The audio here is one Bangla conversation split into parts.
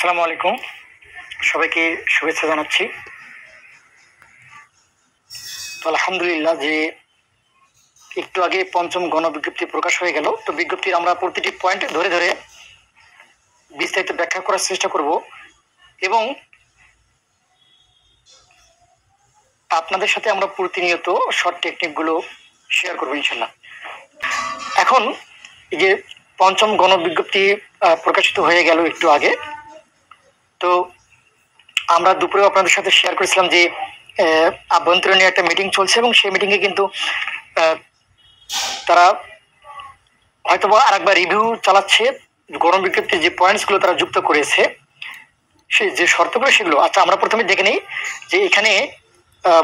আসসালামু আলাইকুম, সবাইকে শুভেচ্ছা জানাচ্ছি। তো আলহামদুলিল্লাহ যে একটু আগে পঞ্চম গণবিজ্ঞপ্তি প্রকাশ হয়ে গেল। তো বিজ্ঞপ্তির আমরা প্রতিটি পয়েন্ট ধরে ধরে বিস্তারিত ব্যাখ্যা করার চেষ্টা করব এবং আপনাদের সাথে আমরা প্রতিনিয়ত শর্ট টেকনিকগুলো শেয়ার করবো ইনশাল্লাহ। এখন এই যে পঞ্চম গণবিজ্ঞপ্তি প্রকাশিত হয়ে গেল একটু আগে, তো আমরা দুপুরে আপনাদের সাথে শেয়ার করেছিলাম যে আভ্যন্তরীণ একটা মিটিং চলছে এবং সেই মিটিংয়ে কিন্তু তারা হয়তো বা আরেকবার রিভিউ চালাচ্ছে। গণবিজ্ঞপ্তির যে পয়েন্টসগুলো তারা যুক্ত করেছে, সেই যে শর্তগুলো সেগুলো। আচ্ছা, আমরা প্রথমে দেখে নিই যে এখানে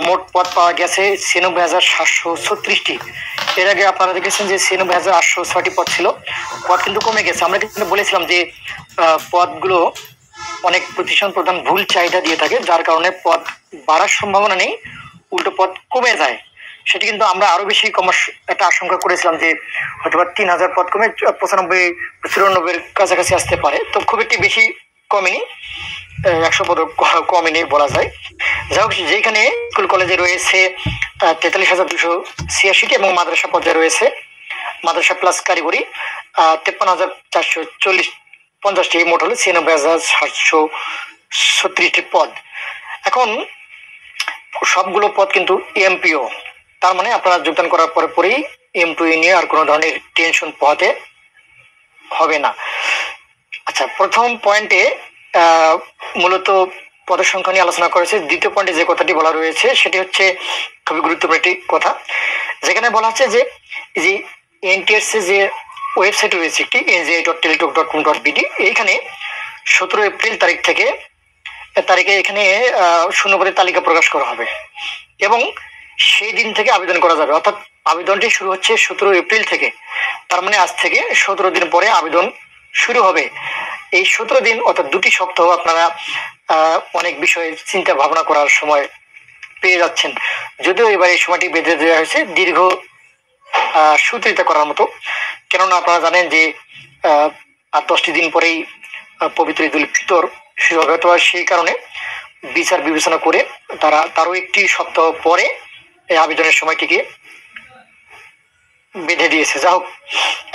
মোট পদ পাওয়া গেছে ৯৬,৭36টি। এর আগে আপনারা দেখেছেন যে ৯৬,৮০৬টি পদ ছিল। পদ কিন্তু কমে গেছে। আমরা কিন্তু বলেছিলাম যে পদগুলো অনেক প্রতিষ্ঠান প্রধান ভুল চাহিদা দিয়ে থাকে, যার কারণে পদ বাড়ার সম্ভাবনা নেই, উল্টো পদ কমে যায়। সেটি কিন্তু আমরা আরো বেশি কমার একটা আশঙ্কা করেছিলাম যে হয়তো ৩,০০০ পদ কমে ৯৫-৯৪ কাছাকাছি আসতে পারে। তো খুব একটি বেশি কমেনি, ১০০ পদ কমেনি বলা যায়। যাই হোক, যেখানে স্কুল কলেজে রয়েছে ৪৩,২৮৬টি এবং মাদ্রাসা পর্যায়ে রয়েছে মাদ্রাসা প্লাস কারিগরি ৫৩,৪40-৫০টি, মোট হলো ৯৬,৭36টি পদ। এখন সবগুলো পদ কিন্তু এমপিও, তার মানে আপনারা যোগদান করার পরে পরেই এমপিও নিয়ে আর কোনো ধরনের টেনশন পোহাতে হবে না। আচ্ছা, প্রথম পয়েন্টে মূলত পদের সংখ্যা নিয়ে আলোচনা করেছে। দ্বিতীয় পয়েন্টে যে কথাটি বলা রয়েছে সেটি হচ্ছে খুবই গুরুত্বপূর্ণ একটি কথা, যেখানে বলা হচ্ছে যে এনটিএস যে ওয়েবসাইট রয়েছে একটি nji.teletalk.com.bd, এইখানে ১৭ এপ্রিল তারিখে এখানে শূন্যপদের তালিকা প্রকাশ করা হবে এবং সেই দিন থেকে আবেদন করা যাবে। অর্থাৎ আবেদনটি শুরু হচ্ছে ১৭ এপ্রিল থেকে, তার মানে আজ থেকে ১৭ দিন পরে আবেদন শুরু হবে। এই ১৭ দিন অর্থাৎ ২টি সপ্তাহ আপনারা অনেক বিষয়ে চিন্তা ভাবনা করার সময় পেয়ে যাচ্ছেন। যদিও এবার এই সময়টি বেঁধে দেওয়া হয়েছে দীর্ঘ সূত্রিতা করার মতো, কেননা আপনারা জানেন যে আর 10টি দিন পরেই পবিত্র ঈদুল ফিতর শুরু হবে। অথবা সেই কারণে বিচার বিবেচনা করে তারও একটি সপ্তাহ পরে এই আবেদনের সময়টিকে বেঁধে দিয়েছে। যা হোক,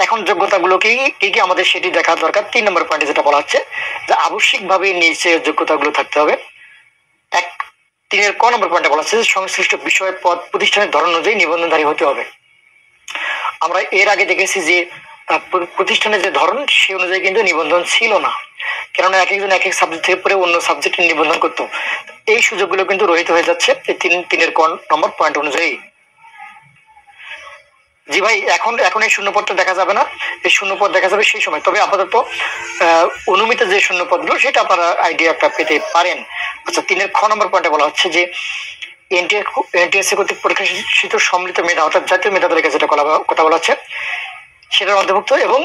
এখন যোগ্যতাগুলো কি কি আমাদের সেটি দেখা দরকার। ৩ নম্বর পয়েন্টে যেটা বলা হচ্ছে যে আবশ্যিকভাবে নিচে যোগ্যতাগুলো থাকতে হবে। ৩-এর ক নম্বর পয়েন্টে বলা হচ্ছে যে সংশ্লিষ্ট বিষয় পদ প্রতিষ্ঠানের ধরন অনুযায়ী নিবন্ধনধারী হতে হবে। আমরা এর আগে দেখেছি যে প্রতিষ্ঠানের যে ধরন সে অনুযায়ী কিন্তু নিবন্ধন ছিল না, কেননা এক একজন এক এক সাবজেক্ট থেকে পড়ে অন্য সাবজেক্টে নিবন্ধন করতো। এই সুযোগগুলো কিন্তু রহিত হয়ে যাচ্ছে এই ৩-এর ক নম্বর পয়েন্ট অনুযায়ী। জি ভাই, এখন এই শূন্যপদটা দেখা যাবে না, এই শূন্যপদ দেখা যাবে সেই সময়। তবে আপাতত অনুমিত যে শূন্যপদগুলো সেটা আপনারা আইডিয়া একটা পেতে পারেন। আচ্ছা, ৩-এর খ নম্বর পয়েন্টে বলা হচ্ছে যে এনটিএসসি কর্তৃক পরীক্ষাশীত সম্মিলিত মেধা অর্থাৎ জাতীয় মেধা তালিকা যেটা কথা বলা হচ্ছে সেটার অন্তর্ভুক্ত। এবং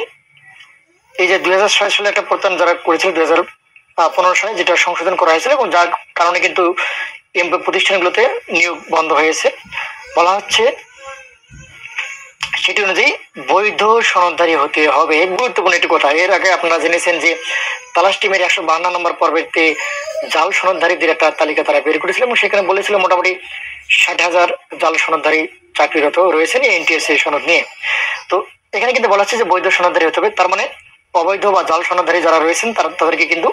এই যে ২০০৬ সালে একটা প্রত্যয়ন যারা করেছিল ২০১৫ সালে, যেটা সংশোধন করা হয়েছিল এবং যার কারণে কিন্তু এমপি প্রতিষ্ঠানগুলোতে নিয়োগ বন্ধ হয়েছে, বলা হচ্ছে সেটি অনুযায়ী বৈধ সনদধারী হতে হবে। গুরুত্বপূর্ণ একটি কথা। এর আগে আপনারা জেনেছেন যে তালাশ টিমের ১৫২ নম্বর পর্বেতে জাল সনদধারীদের একটা তালিকা তারা বের করেছিল এবং সেখানে বলেছিল মোটামুটি ৬০,০০০ জাল সনদধারী চাকরিরত রয়েছেন এনটিএসসি সনদ নিয়ে। তো এখানে কিন্তু বলা হচ্ছে যে বৈধ সনদধারী হতে হবে, তার মানে অবৈধ বা জাল সনদধারী যারা রয়েছেন তাদেরকে কিন্তু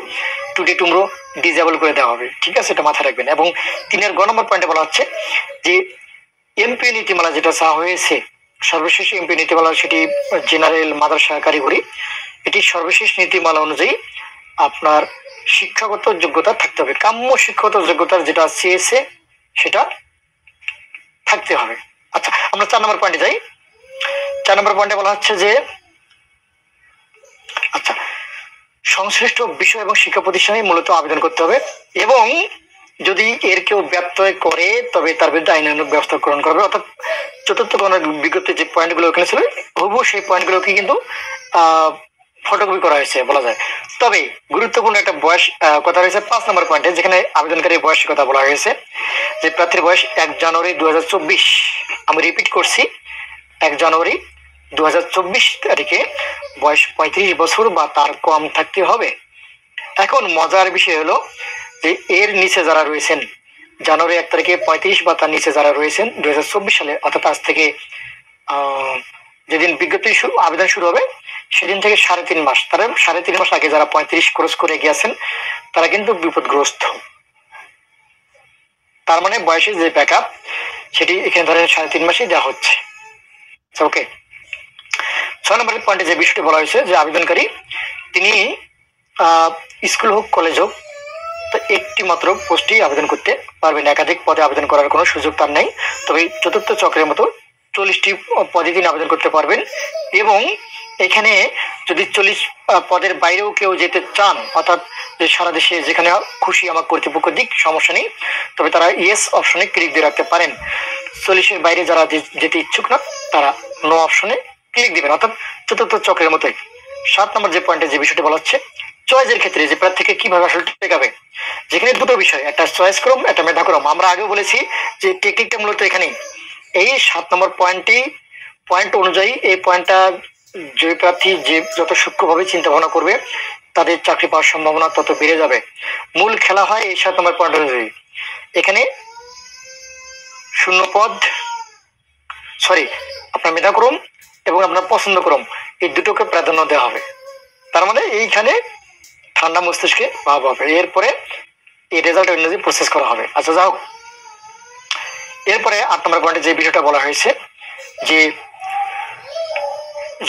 টুটি টুমরো ডিজেবল করে দেওয়া হবে। ঠিক আছে, এটা মাথায় রাখবেন। এবং ৩-এর গ নম্বর পয়েন্টে বলা হচ্ছে যে এমপি নীতিমালা যেটা চা হয়েছে, সর্বশেষ এমপি নীতিমালা সেটি জেনারেল মাদ্রাসা কারিগরি, এটি সর্বশেষ নীতিমালা অনুযায়ী আপনার শিক্ষাগত যোগ্যতা থাকতে হবে। কাম্য শিক্ষাগত যোগ্যতার যেটা চেয়েছে সেটা থাকতে হবে। আচ্ছা, আমরা ৪ নম্বর পয়েন্টে যাই। ৪ নম্বর পয়েন্টে বলা হচ্ছে যে আচ্ছা, সংশ্লিষ্ট বিষয় এবং শিক্ষা প্রতিষ্ঠানে মূলত আবেদন করতে হবে এবং যদি এর কেউ ব্যত্যয় করে তবে তার বিরুদ্ধে আইনানুগ ব্যবস্থা গ্রহণ করবে। অর্থাৎ চতুর্থ গণবিজ্ঞপ্তির যে পয়েন্টগুলো ওখানে ছিল হুবহু সেই পয়েন্টগুলোকে কিন্তু ফটোকপি করা হয়েছে বলা যায়। তবে গুরুত্বপূর্ণ একটা বয়স কথা রয়েছে ৫ নম্বর পয়েন্টে, যেখানে আবেদনকারীর বয়সের কথা বলা হয়েছে যে প্রার্থীর বয়স ১ জানুয়ারি ২০২৪, আমি রিপিট করছি ১ জানুয়ারি ২০২৪ তারিখে বয়স ৩৫ বছর বা তার কম থাকতে হবে। এখন মজার বিষয় হলো যে এর নিচে যারা রয়েছেন জানুয়ারি 1 তারিখে 35 বা তার নিচে যারা রয়েছেন 2024 সালে, অর্থাৎ আজ থেকে যেদিন বিজ্ঞপ্তি আবেদন শুরু হবে সেদিন থেকে 3.5 মাস, তারা 3.5 মাস আগে যারা 35 ক্রস করে গিয়েছেন তারা কিন্তু বিপদগ্রস্ত। তার মানে বয়সের যে ব্যাকআপ সেটি এখানে ধরেন 3.5 মাসই দেওয়া হচ্ছে। ওকে, 6 নম্বরের পয়েন্টে যে বিষয়টি বলা হয়েছে যে আবেদনকারী তিনি স্কুল হোক কলেজ হোক একটি মাত্র পোস্টেই আবেদন করতে পারবেন, একাধিক পদে আবেদন করার কোনো সুযোগ তার নেই। তবে চতুর্থ চক্রের মতো 40টি পদে তিনি আবেদন করতে পারবেন। এবং এখানে যদি 40 পদের বাইরেও কেউ যেতে চান, অর্থাৎ সারা দেশে যেখানে খুশি আমার কর্তৃপক্ষ দিক, সমস্যা নেই, তবে তারা ইয়েস অপশনে ক্লিক দিয়ে রাখতে পারেন। 40-এর বাইরে যারা যেতে ইচ্ছুক না তারা নো অপশনে ক্লিক দিবেন, অর্থাৎ চতুর্থ চক্রের মতোই। 7 নম্বর যে পয়েন্টে যে বিষয়টি বলা হচ্ছে চয়েসের ক্ষেত্রে যে প্রার্থীকে কিভাবে আসলে টেকাবে, যেখানে দুটো বিষয়, একটা চয়েস ক্রম, একটা মেধাক্রম। আমরা আগেও বলেছি যে টেকনিকটা মূলত এখানেই এই 7 নম্বর পয়েন্ট অনুযায়ী এই পয়েন্টটা যে প্রার্থী যে যত সূক্ষ্মভাবে চিন্তা ভাবনা করবে তাদের চাকরি পাওয়ার সম্ভাবনা তত বেড়ে যাবে। মূল খেলা হয় এই 7 নম্বর পয়েন্ট অনুযায়ী। এখানে শূন্য পদ, আপনার মেধাক্রম এবং আপনার পছন্দ ক্রম, এই দুটোকে প্রাধান্য দেওয়া হবে। তার মানে এইখানে ঠান্ডা মস্তিষ্কে ভাব হবে, এরপরে এই রেজাল্ট অনুযায়ী প্রসেস করা হবে। আচ্ছা যাও, এরপরে 8 নম্বর পয়েন্টে যে বিষয়টা বলা হয়েছে যে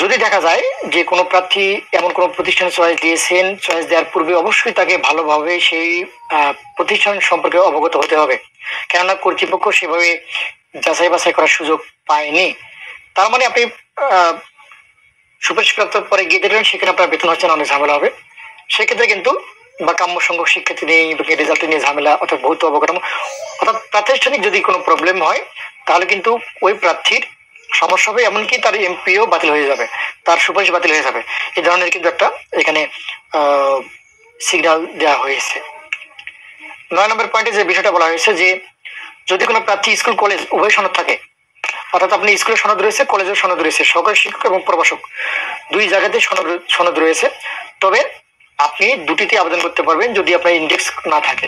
যদি দেখা যায় যে কোনো প্রার্থী এমন কোনো প্রতিষ্ঠানে চয়েস দিয়েছেন, চয়েস দেওয়ার পূর্বে অবশ্যই তাকে ভালোভাবে সেই প্রতিষ্ঠান সম্পর্কে অবগত হতে হবে, কেননা কর্তৃপক্ষ সেভাবে যাচাই বাছাই করার সুযোগ পায়নি। তার মানে আপনি সুপারিশপ্রাপ্ত পরে গিয়ে দেখলেন সেখানে আপনার বেতন হচ্ছে না, অনেক ঝামেলা হবে। সেক্ষেত্রে কিন্তু বা কাম্য সংখ্যক শিক্ষার্থী নিয়ে রেজাল্ট নিয়ে ঝামেলা, অর্থাৎ ভৌত অবকাঠামো, অর্থাৎ প্রাতিষ্ঠানিক যদি কোনো প্রবলেম হয় তাহলে কিন্তু ওই প্রার্থীর সমস্যা হবে, এমনকি তার এমপিও বাতিল হয়ে যাবে, তার সুপারিশ বাতিল হয়ে যাবে। এই ধরনের কিন্তু একটা এখানে সিগন্যাল দেওয়া হয়েছে। 9 নম্বর পয়েন্টে যে বিষয়টা বলা হয়েছে যে যদি কোনো প্রার্থী স্কুল কলেজ উভয় সনদ থাকে, অর্থাৎ আপনি স্কুলের সনদ রয়েছে, কলেজের সনদ রয়েছে, সহকারী শিক্ষক এবং প্রভাষক দুই জায়গাতে সনদ রয়েছে, তবে আপনি দুটিতে আবেদন করতে পারবেন যদি আপনার ইন্ডেক্স না থাকে।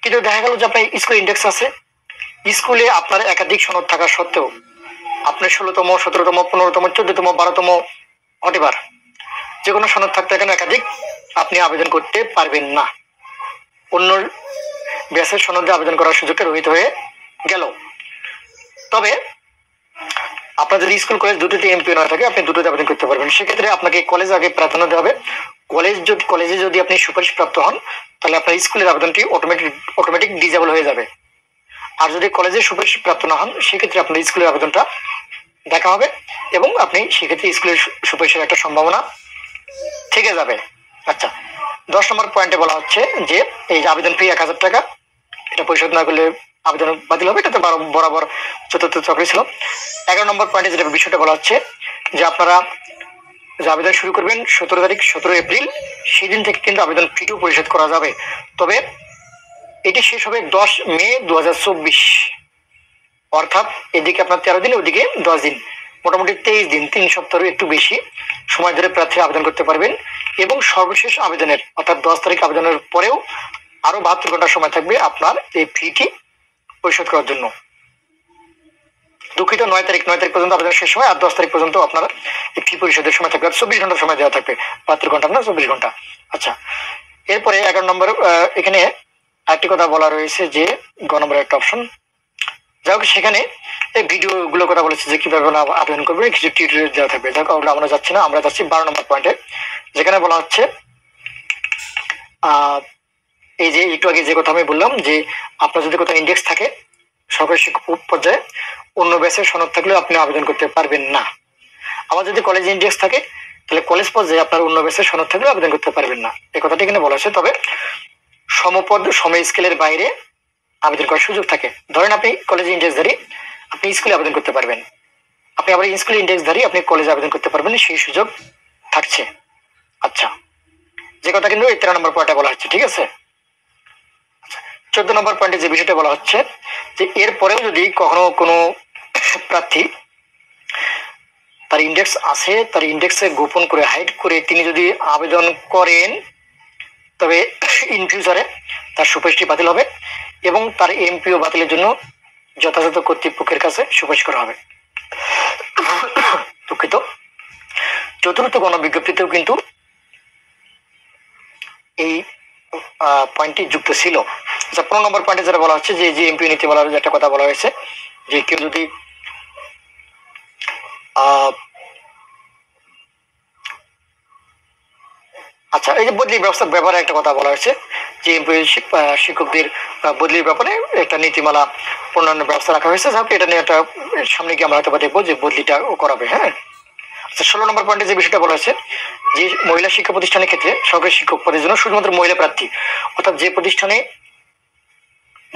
কিন্তু দেখা গেল যে আপনার স্কুল ইন্ডেক্স আছে, স্কুলে আপনার একাধিক সনদ থাকা সত্ত্বেও আপনি 16তম, 17তম, 15তম, 14তম, 12তম হোয়াটএভার যে কোনো সনদ থাকতে এখানে একাধিক আপনি আবেদন করতে পারবেন না, অন্য ব্যাচের সনদে আবেদন করার সুযোগটা রহিত হয়ে গেল। তবে আপনার যদি স্কুল কলেজ দুটোতে এমপিও না থাকে আপনি দুটোতে আবেদন করতে পারবেন। সেক্ষেত্রে আপনাকে কলেজ আগে প্রাধান্য দেওয়া হবে। কলেজে যদি আপনি সুপারিশ প্রাপ্ত হন তাহলে আপনার স্কুলের আবেদনটি অটোমেটিক ডিজেবল হয়ে যাবে। আর যদি কলেজে সুপারিশ প্রাপ্ত না হন সেক্ষেত্রে আপনার স্কুলের আবেদনটা দেখা হবে এবং আপনি সেক্ষেত্রে স্কুলের সুপারিশের একটা সম্ভাবনা থেকে যাবে। আচ্ছা, 10 নম্বর পয়েন্টে বলা হচ্ছে যে এই যে আবেদন ফি 1000 টাকা, এটা পরিশোধ না করলে আবেদন বাতিল হবে, এটাতে বরাবর চতুর্থ চক্রে ছিল। 11 নম্বর পয়েন্টে যেটা বিষয়টা বলা হচ্ছে যে আপনারা যে আবেদন শুরু করবেন 17 তারিখ 17 এপ্রিল, সেদিন থেকে কিন্তু আবেদন ফিটিও পরিশোধ করা যাবে। তবে এটি শেষ হবে 10 মে 2024, অর্থাৎ এদিকে আপনার 13 দিন, ওদিকে 10 দিন, মোটামুটি 23 দিন, 3 সপ্তাহের একটু বেশি সময় ধরে প্রার্থী আবেদন করতে পারবেন। এবং সর্বশেষ আবেদনের অর্থাৎ 10 তারিখ আবেদনের পরেও আরো 72 ঘন্টা সময় থাকবে আপনার এই ফিটি পরিশোধ করার জন্য। দুঃখিত, 9 তারিখ পর্যন্ত আবেদন শেষ হয়, আর 10 তারিখ পর্যন্ত আপনার এই ফি পরিশোধের সময় থাকবে, 24 ঘন্টা সময় দেওয়া থাকবে, 72 ঘন্টা না 24 ঘন্টা। আচ্ছা, এরপরে 11 নম্বর এখানে আরেকটি কথা বলা রয়েছে যে গ নম্বরের একটা অপশন, যাই হোক সেখানে এই ভিডিও গুলোর কথা বলেছে যে কিভাবে আবেদন করবে, কিছু টিউটোরিয়াল দেওয়া থাকবে। যাই হোক আমরা যাচ্ছি না, আমরা যাচ্ছি 12 নম্বর পয়েন্টে, যেখানে বলা হচ্ছে এই যে একটু আগে যে কথা আমি বললাম যে আপনার যদি কোথাও ইন্ডেক্স থাকে সরকারি শিক্ষক পর্যায়ে, অন্য ব্যাচের সনদ থাকলেও আপনি আবেদন করতে পারবেন না। আবার যদি কলেজ ইন্ডেক্স থাকে তাহলে কলেজ পর্যায়ে আপনার অন্য ব্যাচের সনদ থাকলেও আবেদন করতে পারবেন না, এই কথাটি এখানে বলা হয়েছে। তবে সমপদ সম স্কেলের বাইরে আবেদন করার সুযোগ থাকে। ধরেন আপনি কলেজ ইন্ডেক্সধারী, আপনি স্কুলে আবেদন করতে পারবেন, আপনি আবার স্কুল ইন্ডেক্সধারী আপনি কলেজে আবেদন করতে পারবেন, সেই সুযোগ থাকছে। আচ্ছা, যে কথা কিন্তু 13 নম্বর পয়েন্টে বলা হচ্ছে, ঠিক আছে। 14 নম্বর পয়েন্টে যে বিষয়টা বলা হচ্ছে যে এরপরেও যদি কখনো কোনো প্রার্থী তার ইন্ডেক্স আছে, তার ইন্ডেক্সে গোপন করে হাইড করে তিনি যদি আবেদন করেন তবে ইন ফিউচারে তার সুপারিশটি বাতিল হবে এবং তার এমপিও বাতিলের জন্য যথাযথ কর্তৃপক্ষের কাছে সুপারিশ করা হবে। দুঃখিত। চতুর্থ গণবিজ্ঞপ্তিতেও কিন্তু এই পয়েন্টটি যুক্ত ছিল। আচ্ছা, 15 নম্বর পয়েন্টে যেটা বলা হচ্ছে যে এমপি নীতিমালার একটা কথা বলা হয়েছে যে কেউ যদি আচ্ছা, এই যে বদলির ব্যবস্থার ব্যাপারে একটা কথা বলা হয়েছে যে এমপি শিক্ষকদের বদলির ব্যাপারে একটা নীতিমালা প্রণয়নের ব্যবস্থা রাখা হয়েছে। যাক, এটা নিয়ে একটা সামনে গিয়ে আমরা হয়তো দেখবো যে বদলিটা করাবে। হ্যাঁ, আচ্ছা, 16 নম্বর পয়েন্টে যে বিষয়টা বলা হয়েছে যে মহিলা শিক্ষা প্রতিষ্ঠানের ক্ষেত্রে সরকারি শিক্ষক পদের জন্য শুধুমাত্র মহিলা প্রার্থী, অর্থাৎ যে প্রতিষ্ঠানে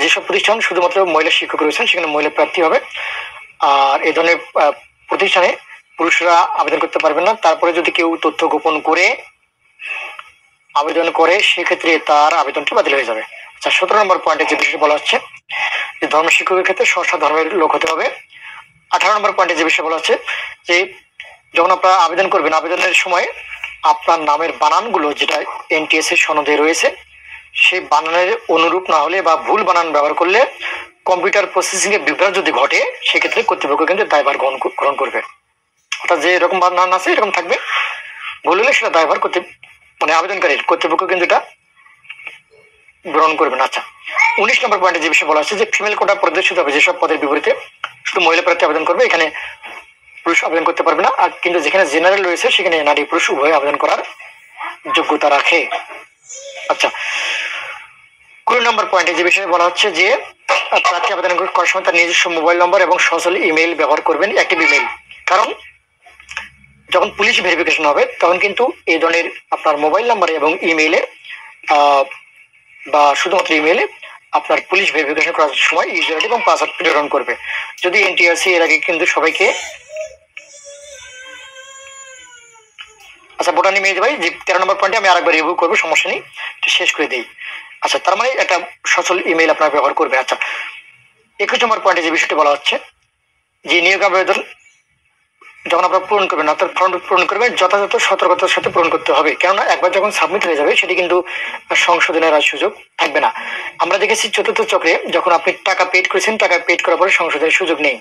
যেসব প্রতিষ্ঠান শুধুমাত্র মহিলা শিক্ষক রয়েছেন সেখানে মহিলা প্রার্থী হবে। আর এই ধরনের প্রতিষ্ঠানে পুরুষরা আবেদন করতে পারবেন না। তারপরে যদি কেউ তথ্য গোপন করে আবেদন করে সেক্ষেত্রে তার আবেদনটি বাতিল হয়ে যাবে। আচ্ছা, 17 নম্বর পয়েন্টে যে বিষয় বলা হচ্ছে যে ধর্ম শিক্ষকের ক্ষেত্রে স্ব ধর্মের লোক হতে হবে। 18 নম্বর পয়েন্টে যে বিষয় বলা হচ্ছে যে যখন আপনারা আবেদন করবেন আবেদনের সময় আপনার নামের বানানগুলো যেটা এনটিএস এর সনদে রয়েছে সেই বানানের অনুরূপ না হলে বা ভুল বানান ব্যবহার করলে কম্পিউটার প্রসেসিং এ বিভ্রাট যদি ঘটে সেক্ষেত্রে কর্তৃপক্ষ কিন্তু দায়ভার গ্রহণ করবে। অর্থাৎ যে এরকম বানান আছে এরকম থাকবে, ভুল হলে সেটা দায়ভার করতে আবেদনকারীর কর্তৃপক্ষ কিন্তু এটা গ্রহণ করবে না। আচ্ছা, 19 নম্বর পয়েন্টে যে বিষয় বলা হচ্ছে যে ফিমেল কোটা প্রদর্শিত হবে যেসব পদের বিপরীতে শুধু মহিলা প্রার্থী আবেদন করবে, এখানে পুরুষ আবেদন করতে পারবে না। আর কিন্তু যেখানে জেনারেল রয়েছে সেখানে নারী পুরুষ উভয় আবেদন করার যোগ্যতা রাখে। আচ্ছা, 20 নম্বর পয়েন্টে যে বিষয়ে বলা হচ্ছে যে প্রার্থী আবেদন করার সময় তার নিজস্ব মোবাইল নম্বর এবং সচল ইমেইল ব্যবহার করবেন, অ্যাক্টিভ ইমেইল। কারণ যখন পুলিশ ভেরিফিকেশন হবে তখন কিন্তু এই ধরনের আপনার মোবাইল নাম্বারে এবং ইমেইলে বা শুধুমাত্র ইমেইলে আপনার পুলিশ ভেরিফিকেশন করার সময় ইউজার আইডি এবং পাসওয়ার্ড প্রেরণ করবে। যদি এনটিআরসি এর আগে কিন্তু সবাইকে আচ্ছা ভোটার নিয়ে ভাই যে 13 নম্বর পয়েন্টে আমি আরেকবার রিভিউ করবো, সমস্যা নেই, শেষ করে দিই। আচ্ছা, তার মানে একটা সচল ইমেইল আপনার ব্যবহার করবে। আচ্ছা, 21 নম্বর পয়েন্টে যে বিষয়টি বলা হচ্ছে যে নিয়োগ আবেদন যখন আপনারা পূরণ করবেন অর্থাৎ ফর্ম পূরণ করবেন যথাযথ সতর্কতার সাথে পূরণ করতে হবে, কেননা একবার যখন সাবমিট হয়ে যাবে সেটি কিন্তু সংশোধনের আর সুযোগ থাকবে না। আমরা দেখেছি চতুর্থ চক্রে যখন আপনি টাকা পেড করেছেন, টাকা পেড করার পরে সংশোধনের সুযোগ নেই,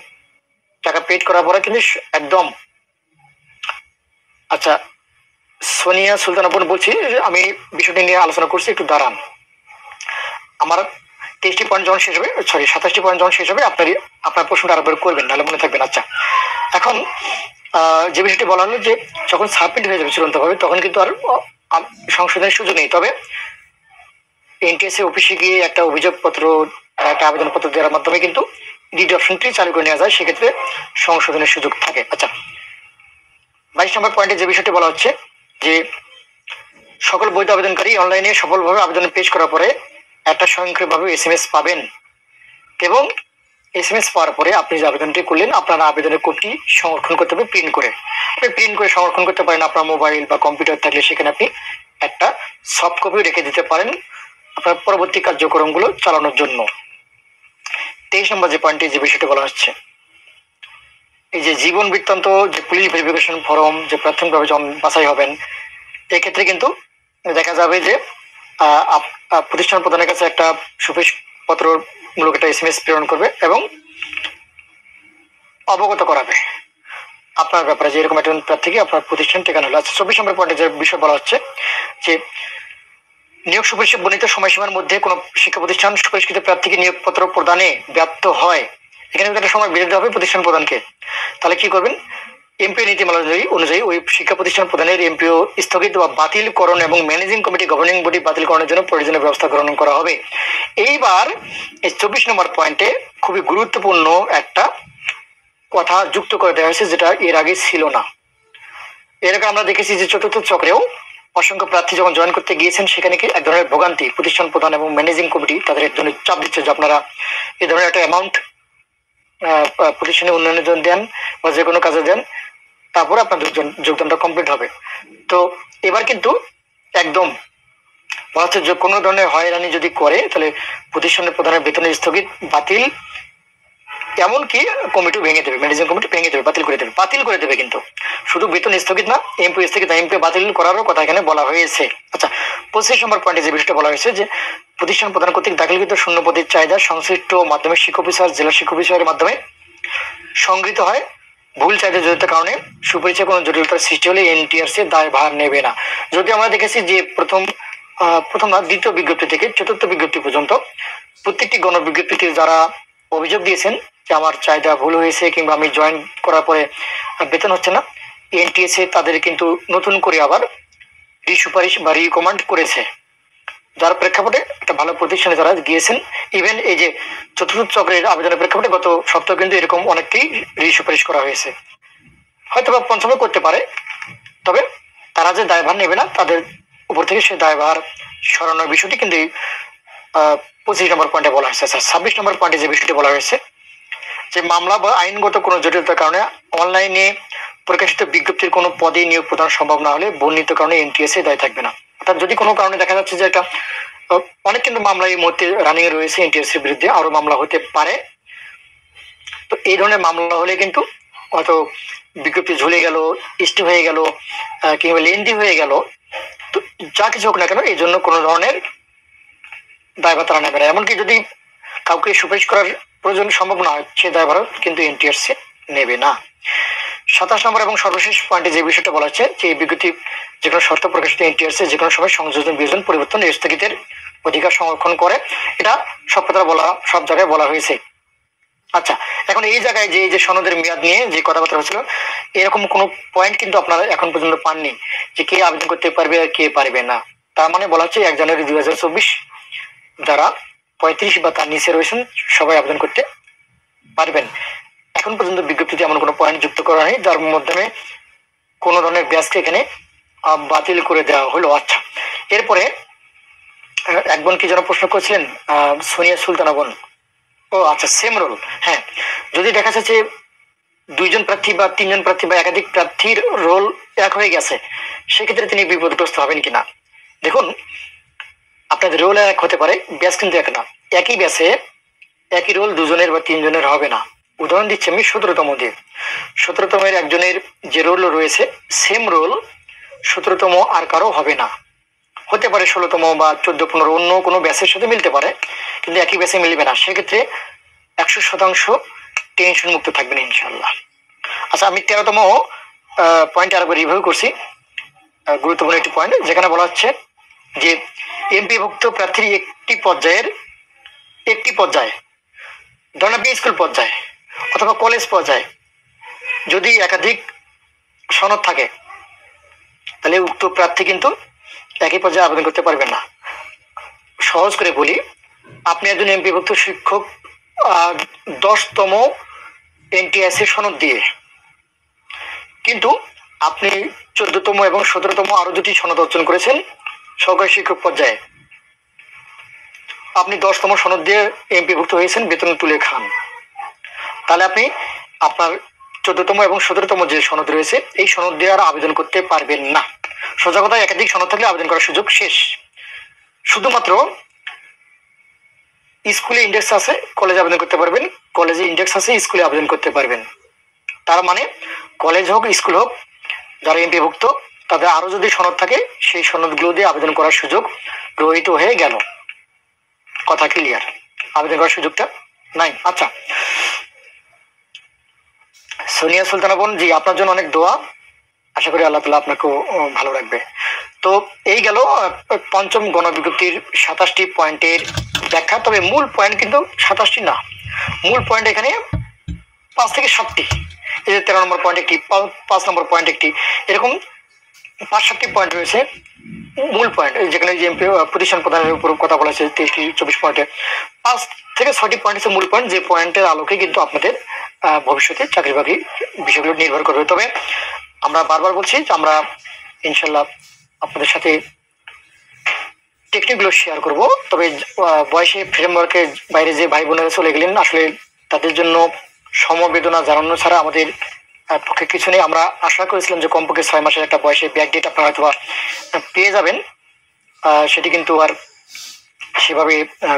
টাকা পেড করার পরে কিন্তু একদম। আচ্ছা, সোনিয়া সুলতানা বোন বলছি, আমি বিষয়টি নিয়ে আলোচনা করছি, একটু দাঁড়ান। আমার 23টি পয়েন্ট যখন শেষ হবে, 27টি পয়েন্ট যখন শেষ হবে আপনার প্রশ্নটা আরেকবার করবেন, নাহলে মনে থাকবেন। আচ্ছা, এখন যে বিষয়টি বলা হলো যে যখন সাবমিট হয়ে যাবে চূড়ান্ত ভাবে তখন কিন্তু আর সংশোধনের সুযোগ নেই, তবে এনটিএসএ অফিসে গিয়ে একটা অভিযোগপত্র একটা আবেদনপত্র দেওয়ার মাধ্যমে কিন্তু ডিড অপশনটি চালু করে নেওয়া যায়, সেক্ষেত্রে সংশোধনের সুযোগ থাকে। আচ্ছা, 22 নম্বর পয়েন্টে যে বিষয়টি বলা হচ্ছে যে সকল বৈধ আবেদনকারী অনলাইনে সফলভাবে আবেদন পেশ করার পরে একটা স্বয়ংক্রিয়ভাবে এসএমএস পাবেন এবং এসএমএস পাওয়ার পরে আপনি যে আবেদনটি করলেন আপনার আবেদনের কপি সংরক্ষণ করতে হবে প্রিন্ট করে। আপনি প্রিন্ট করে সংরক্ষণ করতে পারেন আপনার মোবাইল বা কম্পিউটার থাকলে, সেখানে আপনি একটা সফট কপি রেখে দিতে পারেন আপনার পরবর্তী কার্যক্রমগুলো চালানোর জন্য। 23 নম্বর যে পয়েন্টে যে বিষয়টি বলা হচ্ছে এই যে জীবন বৃত্তান্ত যে পুলিশ ভেরিফিকেশন ফর্ম যে প্রাথমিকভাবে যখন বাছাই হবেন, এক্ষেত্রে কিন্তু দেখা যাবে যে প্রতিষ্ঠান প্রধানের কাছে একটা সুপারিশ পত্র মূলক একটা এসএমএস প্রেরণ করবে এবং অবগত করাবে আপনার ব্যাপারে যে এরকম একজন প্রার্থীকে আপনার প্রতিষ্ঠান টেকানো হলো। আচ্ছা, 24 নম্বর পয়েন্টে যে বিষয় বলা হচ্ছে যে নিয়োগ সুপারিশে বর্ণিত সময়সীমার মধ্যে কোনো শিক্ষা প্রতিষ্ঠান সুপারিশকৃত প্রার্থীকে নিয়োগপত্র প্রদানে ব্যর্থ হয়, এখানে একটা সময় বেঁধে দেওয়া হবে প্রতিষ্ঠান প্রধানকে। তাহলে কি করবেন, এমপিও নীতিমালা অনুযায়ী ওই শিক্ষা প্রতিষ্ঠান প্রধানের এমপিও স্থগিত বা বাতিলকরণ এবং ম্যানেজিং কমিটি গভর্নিং বডি বাতিলকরণের জন্য প্রয়োজনীয় ব্যবস্থা গ্রহণ করা হবে। এইবার এই 24 নম্বর পয়েন্টে খুবই গুরুত্বপূর্ণ একটা কথা যুক্ত করে দেওয়া হয়েছে যেটা এর আগে ছিল না। এর আগে আমরা দেখেছি যে চতুর্থ চক্রেও অসংখ্য প্রার্থী যখন জয়েন করতে গিয়েছেন সেখানে কি এক ধরনের ভোগান্তি, প্রতিষ্ঠান প্রধান এবং ম্যানেজিং কমিটি তাদের এক ধরনের চাপ দিচ্ছে যে আপনারা এই ধরনের একটা অ্যামাউন্ট প্রতিষ্ঠানের উন্নয়নের জন্য দেন বা যে কোনো কাজে দেন, তারপরে আপনাদের যোগদানটা কমপ্লিট হবে। তো এবার কিন্তু একদম বলা হচ্ছে যে কোনো ধরনের হয়রানি যদি করে তাহলে প্রতিষ্ঠানের প্রধানের বেতনের স্থগিত বাতিল, এমনকি কমিটি ভেঙে দেবে, ম্যানেজিং কমিটি ভেঙে দেবে, বাতিল করে দেবে কিন্তু শুধু বেতন স্থগিত না, এমপি স্থগিত না, এমপি বাতিল করারও কথা এখানে বলা হয়েছে। আচ্ছা, 25 নম্বর পয়েন্টে যে বিষয়টা বলা হয়েছে যে প্রতিষ্ঠান প্রদান কর্তৃক দাখিলকৃত শূন্য পদের চাহিদা সংশ্লিষ্ট মাধ্যমিক শিক্ষা অফিসার জেলা শিক্ষা অফিসারের মাধ্যমে সংগৃহীত হয়। ভুল চাহিদা জড়িত কারণে সুপরিচয় কোনো জটিলতার সৃষ্টি হলে এনটিআরসি দায়ভার নেবে না। যদি আমরা দেখেছি যে প্রথম না দ্বিতীয় বিজ্ঞপ্তি থেকে চতুর্থ বিজ্ঞপ্তি পর্যন্ত প্রত্যেকটি গণবিজ্ঞপ্তিতে যারা অভিযোগ দিয়েছেন যে আমার চাহিদা ভুল হয়েছে কিংবা আমি জয়েন করার পরে বেতন হচ্ছে না, এনটিএসএ তাদের কিন্তু নতুন করে আবার রিসুপারিশ বা রিকমান্ড করেছে, যার প্রেক্ষাপটে একটা ভালো প্রতিষ্ঠানে যারা গিয়েছেন। ইভেন এই যে চতুর্থ চক্রের আবেদনের প্রেক্ষাপটে গত সপ্তাহে কিন্তু এরকম অনেককেই রিসুপারিশ করা হয়েছে। হয়তো বা পঞ্চমে করতে পারে, তবে তারা যে দায়ভার নেবে না তাদের উপর থেকে সে দায়ভার সরানোর বিষয়টি কিন্তু এই 25 নম্বর পয়েন্টে বলা হয়েছে। 26 নম্বর পয়েন্টে যে বিষয়টি বলা হয়েছে যে মামলা বা আইনগত কোনো জটিলতার কারণে অনলাইনে প্রকাশিত বিজ্ঞপ্তির কোনো পদে নিয়োগ প্রদান সম্ভব না হলে বর্ণিত কারণে এনটিএসএ দায় থাকবে না। অর্থাৎ যদি কোনো কারণে দেখা যাচ্ছে যে একটা অনেক কিন্তু মামলা এই মুহূর্তে রানিং এ রয়েছে এনটিএসএর বিরুদ্ধে, আরো মামলা হতে পারে, তো এই ধরনের মামলা হলে কিন্তু হয়তো বিজ্ঞপ্তি ঝুলে গেল, স্টে হয়ে গেল কিংবা লেন্দি হয়ে গেল, তো যা কিছু হোক না কেন এই জন্য কোনো ধরনের দায়ভার তারা নেবে না। এমনকি যদি কাউকে সুপারিশ করার প্রয়োজন সম্ভব না হয় সে দায়ভার কিন্তু এনটিআরসি নেবে না। 27 নম্বর এবং সর্বশেষ পয়েন্টে যে বিষয়টা বলা হচ্ছে যে এই বিজ্ঞপ্তি যে কোনো শর্ত প্রকাশিত এনটিআরসি যে কোনো সময় সংযোজন বিয়োজন পরিবর্তন স্থগিতের অধিকার সংরক্ষণ করে, এটা সব কথা বলা সব জায়গায় বলা হয়েছে। আচ্ছা, এখন এই জায়গায় যে যে সনদের মেয়াদ নিয়ে যে কথাবার্তা হচ্ছিল এরকম কোনো পয়েন্ট কিন্তু আপনারা এখন পর্যন্ত পাননি যে কে আবেদন করতে পারবে আর কে পারবে না। তার মানে বলা হচ্ছে 1 জানুয়ারি 2024 যারা 35 বা তার নিচে রয়েছেন সবাই আবেদন করতে পারবেন। এখন পর্যন্ত বিজ্ঞপ্তিতে এমন কোনো পয়েন্ট যুক্ত করা নেই যার মাধ্যমে কোনো ধরনের ব্যাচকে এখানে বাতিল করে দেওয়া হলো। আচ্ছা, এরপরে এক বোন কি যেন প্রশ্ন করছিলেন, সোনিয়া সুলতানা বোন, ও আচ্ছা সেম রোল। হ্যাঁ, যদি দেখা যাচ্ছে 2 জন প্রার্থী বা 3 জন প্রার্থী বা একাধিক প্রার্থীর রোল এক হয়ে গেছে সেক্ষেত্রে তিনি বিপদগ্রস্ত হবেন কিনা। দেখুন, আপনাদের রোল এক হতে পারে, ব্যাচ কিন্তু এক না। একই ব্যাচে একই রোল 2 জনের বা 3 জনের হবে না। উদাহরণ দিচ্ছি আমি 17তম দিয়ে। 17তমের একজনের যে রোল রয়েছে সেম রোল 17তম আর কারো হবে না। হতে পারে 16তম বা 14-15 অন্য কোনো ব্যাচের সাথে মিলতে পারে, কিন্তু একই ব্যাচে মিলবে না। সেক্ষেত্রে 100% টেনশন মুক্ত থাকবেন ইনশাল্লাহ। আচ্ছা, আমি 13তম পয়েন্ট আরেকবার রিভিউ করছি, গুরুত্বপূর্ণ একটি পয়েন্ট যেখানে বলা হচ্ছে যে এমপিভুক্ত প্রার্থীর একটি পর্যায়ে ধরেন আপনি স্কুল পর্যায়ে অথবা কলেজ পর্যায়ে যদি একাধিক সনদ থাকে তাহলে উক্ত প্রার্থী কিন্তু একই পর্যায়ে আবেদন করতে পারবেন না। সহজ করে বলি, আপনি একজন এমপিভুক্ত শিক্ষক 10তম এনটিআরসি সনদ দিয়ে, কিন্তু আপনি 14তম এবং 17তম আরো 2টি সনদ অর্জন করেছেন সহকারী শিক্ষক পর্যায়ে, আপনি 10তম সনদ দিয়ে এমপিভুক্ত হয়েছেন, বেতন তুলে খান, তাহলে আপনি আপনার 14তম এবং 17তম যে সনদ রয়েছে এই সনদ দিয়ে আর আবেদন করতে পারবেন না। সোজা কথা, একাধিক সনদ থাকলে আবেদন করার সুযোগ শেষ। শুধুমাত্র স্কুলে ইন্ডেক্স আছে কলেজে আবেদন করতে পারবেন, কলেজে ইন্ডেক্স আছে স্কুলে আবেদন করতে পারবেন। তার মানে কলেজ হোক স্কুল হোক যারা এমপিভুক্ত তাদের আরো যদি সনদ থাকে সেই সনদগুলো দিয়ে আবেদন করার সুযোগ রহিত হয়ে গেল। কথা ক্লিয়ার? আবেদন করার সুযোগটা নাই। আচ্ছা, সোনিয়া সুলতানা বোন, জি আপনার জন্য অনেক দোয়া, আশা করি আল্লাহ তাআলা আপনাকেও ভালো রাখবে। তো এই গেল পঞ্চম গণবিজ্ঞপ্তির 27টি পয়েন্টের ব্যাখ্যা। তবে মূল পয়েন্ট কিন্তু 27টি না, মূল পয়েন্ট এখানে 5 থেকে 7টি। এই যে 13 নম্বর পয়েন্ট একটি, 5 নম্বর পয়েন্ট একটি, এরকম 5-7টি পয়েন্ট রয়েছে মূল পয়েন্ট। যেখানে যে প্রতিষ্ঠান প্রধানের উপর কথা বলা হয়েছে 23-24 পয়েন্টে 5 থেকে 6টি পয়েন্ট হচ্ছে মূল পয়েন্ট, যে পয়েন্টের আলোকে কিন্তু আপনাদের ভবিষ্যতে চাকরি বাকরি বিষয়গুলো নির্ভর করবে। তবে আমরা বারবার বলছি যে আমরা ইনশাল্লাহ আপনাদের সাথে টেকনিকগুলো শেয়ার করব। তবে বয়সে ফ্রেমওয়ার্কের বাইরে যে ভাই বোনেরা চলে গেলেন আসলে তাদের জন্য সমবেদনা জানানো ছাড়া আমাদের পক্ষে কিছু নেই। আমরা আশা করেছিলাম যে কমপক্ষে 6 মাসের একটা বয়সে ব্যাক ডেট আপনারা হয়তো পেয়ে যাবেন, সেটি কিন্তু আর সেভাবে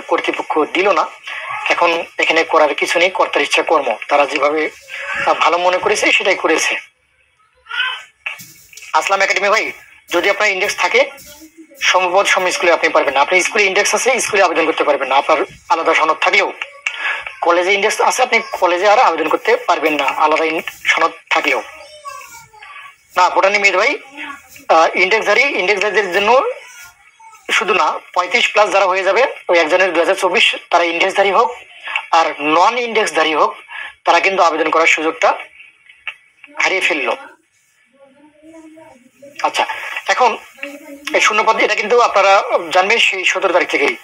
কর্তৃপক্ষ দিল না। এখন এখানে করার কিছু নেই, কর্তার ইচ্ছা কর্ম, তারা যেভাবে ভালো মনে করেছে সেটাই করেছে। আসলাম একাডেমি ভাই, যদি আপনার ইন্ডেক্স থাকে সমপদ সম স্কুলে আপনি পারবেন না। আপনি স্কুলে ইন্ডেক্স আছে, স্কুলে আবেদন করতে পারবেন না, আপনার আলাদা সনদ থাকলেও। কলেজে ইন্ডেক্স আছে, আপনি কলেজে আর আবেদন করতে পারবেন না আলাদা সনদ থাকলেও। না ভুটানি মেদ ভাই, ইন্ডেক্সধারীদের জন্য শুধু না, 35+ যারা হয়ে যাবে ওই 1 জানুয়ারি 2024, তারা ইন্ডেক্সধারী হোক আর নন ইন্ডেক্সধারী হোক, তারা কিন্তু আবেদন করার সুযোগটা হারিয়ে ফেললো। আচ্ছা, এখন এই শূন্যপদ এটা কিন্তু আপনারা জানবেন সেই 17 তারিখ থেকেই,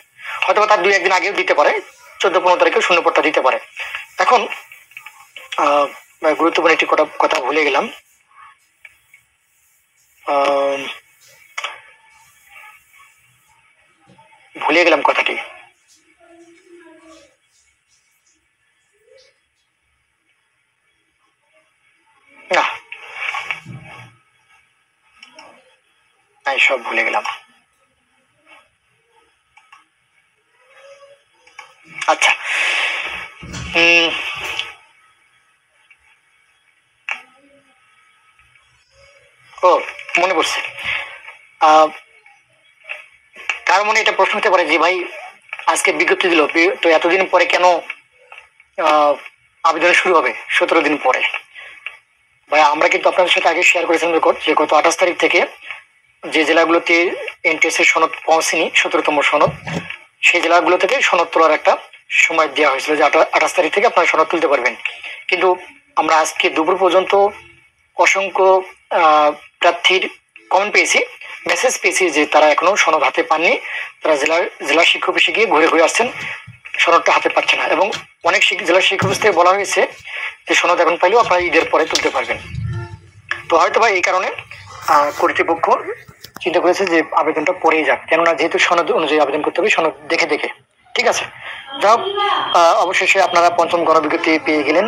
হয়তো তার 2-1 দিন আগেও দিতে পারে, 14-15 তারিখেও শূন্যপদটা দিতে পারে। এখন গুরুত্বপূর্ণ একটি কথা ভুলে গেলাম, কথাটি। না, সব ভুলে গেলাম। আচ্ছা, ও মনে পড়ছে, কার মনে এটা প্রশ্ন হতে পারে যে ভাই আজকে বিজ্ঞপ্তি দিল, তো এতদিন পরে কেন আবেদন শুরু হবে 17 দিন পরে? ভাই আমরা কিন্তু আপনাদের সাথে আগে শেয়ার করেছিলাম রেকর্ড, যে গত 28 তারিখ থেকে যে জেলাগুলোতে এনটিএস এর সনদ পৌঁছেনি, 17তম সনদ, সেই জেলাগুলো থেকে সনদ তোলার একটা সময় দেওয়া হয়েছিল যে 28 তারিখ থেকে আপনারা সনদ তুলতে পারবেন। কিন্তু আমরা আজকে দুপুর পর্যন্ত অসংখ্য প্রার্থীর কমেন্ট পেয়েছি, মেসেজ পেয়েছি যে তারা এখনো সনদ হাতে পাননি, তারা জেলা শিক্ষা অফিসে গিয়ে ঘুরে ঘুরে আসছেন, সনদটা হাতে পাচ্ছে না। এবং অনেক জেলা শিক্ষা অফিস থেকে বলা হয়েছে যে সনদ এখন পাইলেও আপনারা ঈদের পরে তুলতে পারবেন। তো হয়তো বা এই কারণে কর্তৃপক্ষ চিন্তা করেছে যে আবেদনটা পরেই যাক, কেননা যেহেতু সনদ অনুযায়ী আবেদন করতে হবে, সনদ দেখে দেখে। ঠিক আছে, যাই হোক, অবশেষে আপনারা 5ম গণবিজ্ঞপ্তি পেয়ে গেলেন।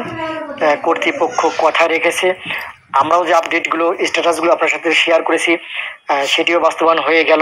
কর্তৃপক্ষ কথা রেখেছে, আমরাও যে আপডেটগুলো, স্ট্যাটাসগুলো আপনার সাথে শেয়ার করেছি, সেটিও বাস্তবায়ন হয়ে গেল।